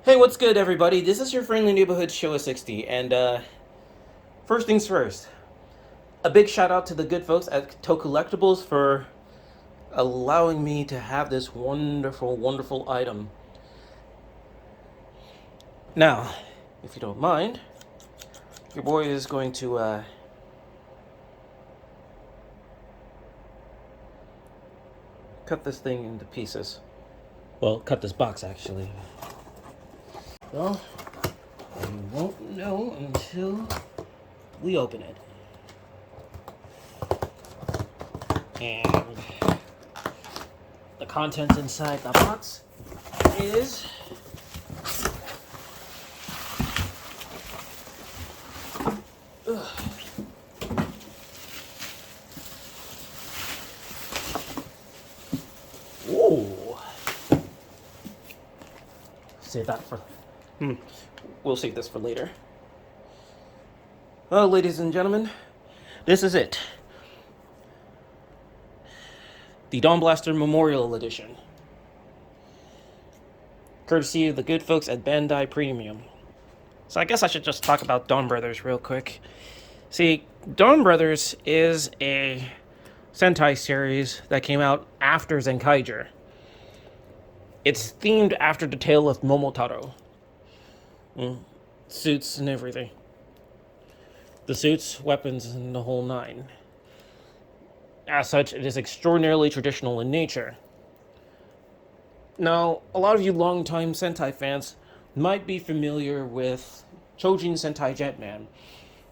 Hey, what's good, everybody? This is your friendly neighborhood Showa 60, and first things first, a big shout out to the good folks at Tokullectibles for allowing me to have this wonderful, wonderful item. Now, if you don't mind, your boy is going to cut this thing into pieces. Well, cut this box, actually. Well, we won't know until we open it. And the contents inside the box is whoa. Save that for we'll save this for later. Well, ladies and gentlemen, this is it. The DonBlaster Memorial Edition. Courtesy of the good folks at Bandai Premium. So I guess I should just talk about DonBrothers real quick. See, DonBrothers is a Sentai series that came out after Zenkaiger. It's themed after the tale of Momotaro. Suits and everything. The suits, weapons, and the whole nine. As such, it is extraordinarily traditional in nature. Now, a lot of you longtime Sentai fans might be familiar with Chojin Sentai Jetman,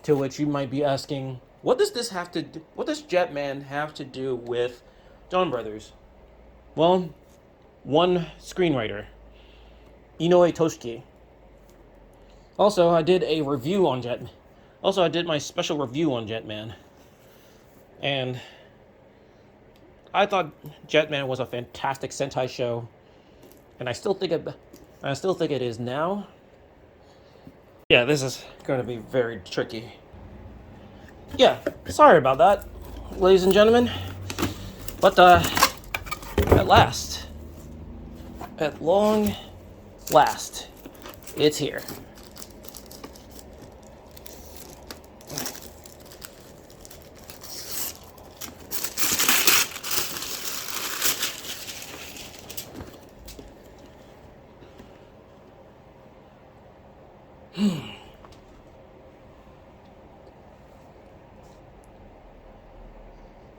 to which you might be asking, what does Jetman have to do with DonBrothers? Well, one screenwriter, Inoue Toshiki. Also, I did my special review on Jetman. And I thought Jetman was a fantastic Sentai show, and I still think it is now. Yeah, this is going to be very tricky. Yeah, sorry about that, ladies and gentlemen. But at long last, it's here.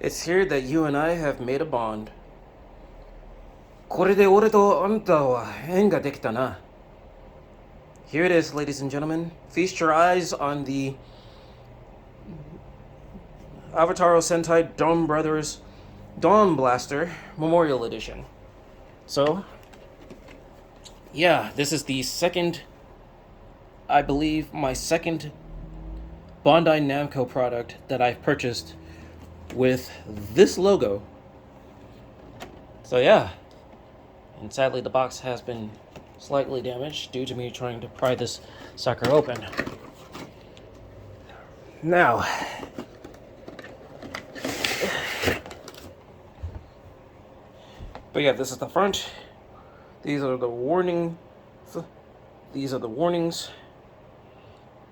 It's here that you and I have made a bond. これで俺とあんたは縁ができたな. Here it is, ladies and gentlemen. Feast your eyes on the Avataro Sentai DonBrothers DonBlaster Memorial Edition. So, yeah, this is the second, I believe, my second Bandai Namco product that I've purchased with this logo. So yeah, and sadly the box has been slightly damaged due to me trying to pry this sucker open. Now, but yeah, this is the front. These are the warnings.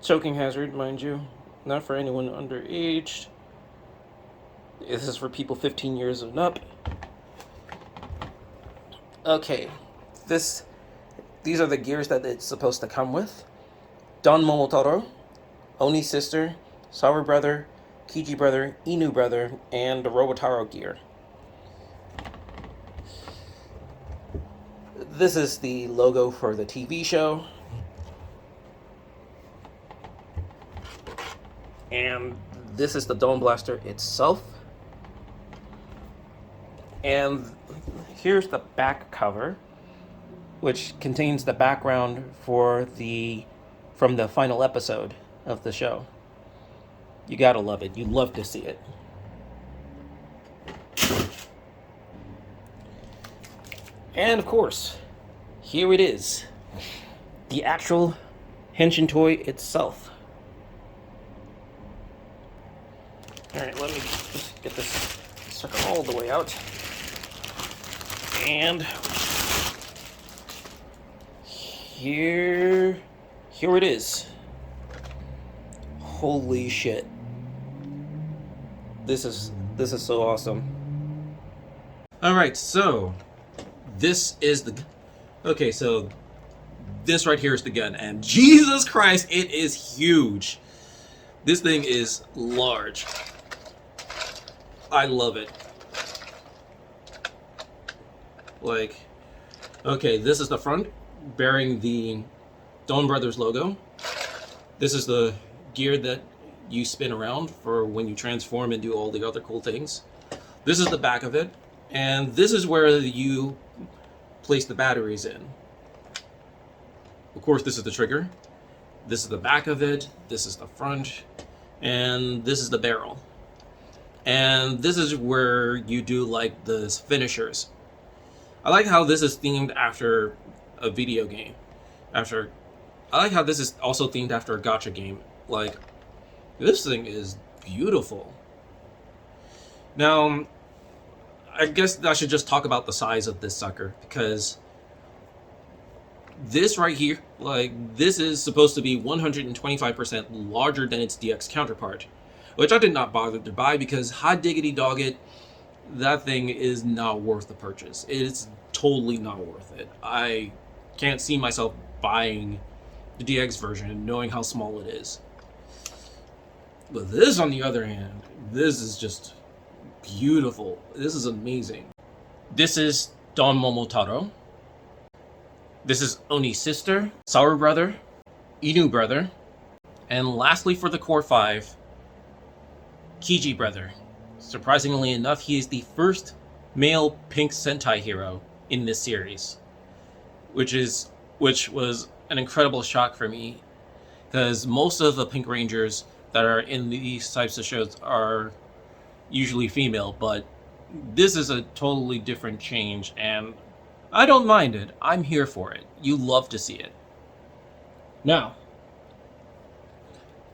Choking hazard, mind you, not for anyone underage. This is for people 15 years and up. Okay, these are the gears that it's supposed to come with. Don Momotaro, Oni sister, Sawa brother, Kiji brother, Inu brother, and the Robotaro gear. This is the logo for the TV show. And this is the DonBlaster itself. And here's the back cover, which contains the background from the final episode of the show. You gotta love it. You love to see it. And of course, here it is. The actual Henshin toy itself. Alright, let me just get this sucker all the way out. And here it is. Holy shit. This is so awesome. Alright, so this is the... Okay, so this right here is the gun, and Jesus Christ, it is huge. This thing is large. I love it. Like, okay, this is the front, bearing the DonBrothers logo. This is the gear that you spin around for when you transform and do all the other cool things. This is the back of it, and this is where you place the batteries in. Of course, this is the trigger. This is the back of it. This is the front, and this is the barrel. And this is where you do like the finishers. I like how this is themed after a video game. I like how this is also themed after a gacha game. Like, this thing is beautiful. Now, I guess I should just talk about the size of this sucker, because this right here, like, this is supposed to be 125% larger than its DX counterpart, which I did not bother to buy because, hot diggity dog it, that thing is not worth the purchase. It's totally not worth it. I can't see myself buying the DX version knowing how small it is. But this, on the other hand, this is just beautiful. This is amazing. This is Don Momotaro. This is Oni's sister, Saru brother, Inu brother, and lastly for the core 5, Kiji brother. Surprisingly enough, he is the first male pink Sentai hero in this series, which was an incredible shock for me, because most of the Pink Rangers that are in these types of shows are usually female, but this is a totally different change, and I don't mind it. I'm here for it. You love to see it. Now,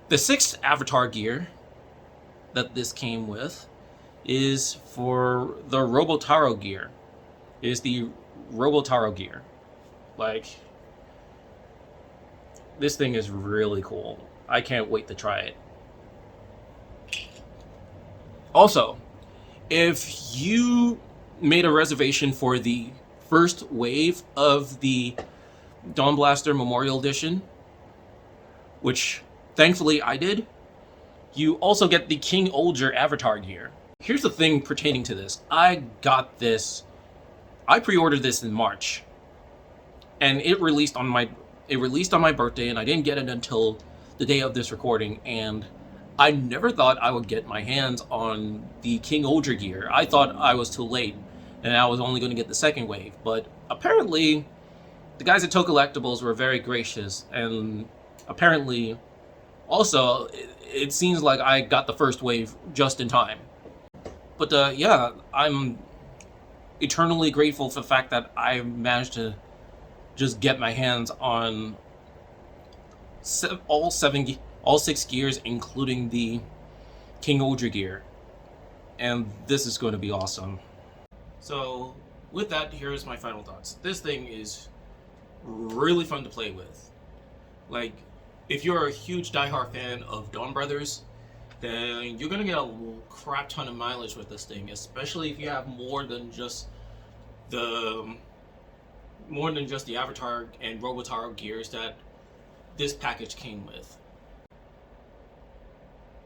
the 6th avatar gear that this came with is for the Robotaro gear. It is the Robotaro gear. Like, this thing is really cool. I can't wait to try it. Also, if you made a reservation for the first wave of the DonBlaster Memorial Edition, which thankfully I did, you also get the King Olger Avatar gear. Here's the thing pertaining to this. I pre-ordered this in March, and it released on my birthday, and I didn't get it until the day of this recording, and I never thought I would get my hands on the King Olger gear. I thought I was too late, and I was only going to get the second wave, but apparently the guys at Tokullectibles were very gracious, and apparently also it seems like I got the first wave just in time. But yeah, I'm eternally grateful for the fact that I managed to just get my hands on all 6 gears, including the King Olger gear, and this is going to be awesome. So with that, here's my final thoughts. This thing is really fun to play with. Like, if you're a huge diehard fan of DonBrothers, then you're gonna get a crap ton of mileage with this thing, especially if you have more than just the Avatar and Robotaro gears that this package came with.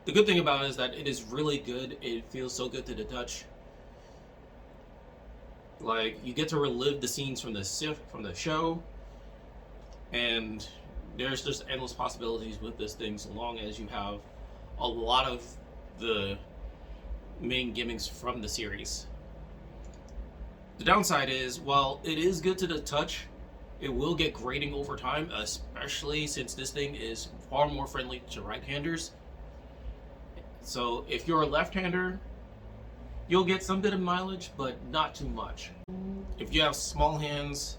The good thing about it is that it is really good. It feels so good to the touch. Like, you get to relive the scenes from the show, and there's just endless possibilities with this thing, so long as you have a lot of the main gimmicks from the series. The downside is, while it is good to the touch, it will get grating over time, especially since this thing is far more friendly to right-handers. So if you're a left-hander, you'll get some bit of mileage, but not too much. If you have small hands,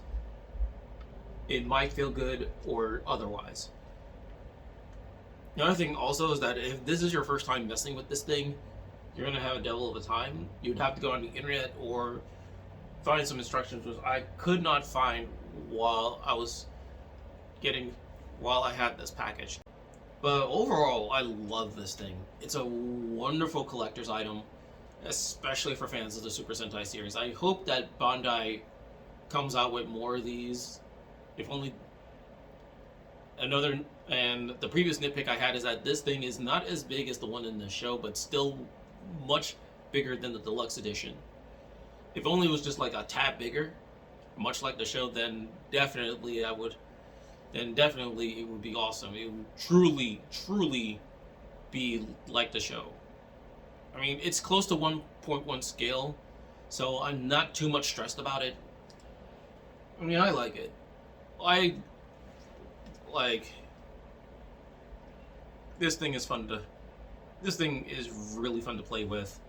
it might feel good or otherwise. The other thing also is that if this is your first time messing with this thing, you're going to have a devil of a time. You'd have to go on the internet or find some instructions, which I could not find while I was getting while I had this package. But overall, I love this thing. It's a wonderful collector's item, especially for fans of the Super Sentai series. I hope that Bandai comes out with more of these. If only another. And the previous nitpick I had is that this thing is not as big as the one in the show, but still much bigger than the deluxe edition. If only it was just like a tad bigger, much like the show, then definitely it would be awesome. It would truly be like the show. I mean, it's close to 1.1 scale, so I'm not too much stressed about it. I mean, I like it. This thing is really fun to play with.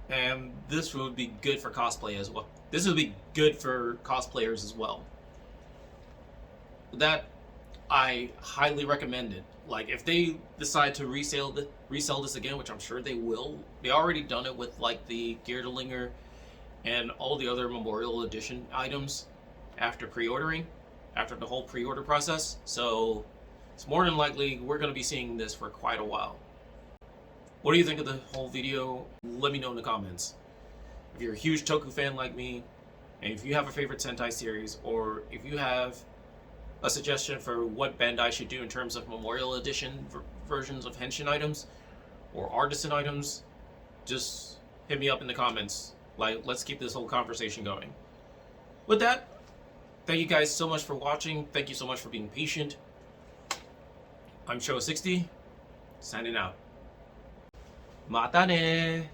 And this would be good for cosplay as well. This would be good for cosplayers as well. That I highly recommend it. Like, if they decide to resell this again, which I'm sure they will, they already done it with like the Gearlinger and all the other Memorial Edition items after the whole pre-order process. So it's more than likely we're going to be seeing this for quite a while. What do you think of the whole video? Let me know in the comments. If you're a huge Toku fan like me, and if you have a favorite Sentai series, or if you have a suggestion for what Bandai should do in terms of Memorial Edition versions of Henshin items or Artisan items, just hit me up in the comments. Like, let's keep this whole conversation going. With that, thank you guys so much for watching. Thank you so much for being patient. I'm Showa60, signing out. Mata ne!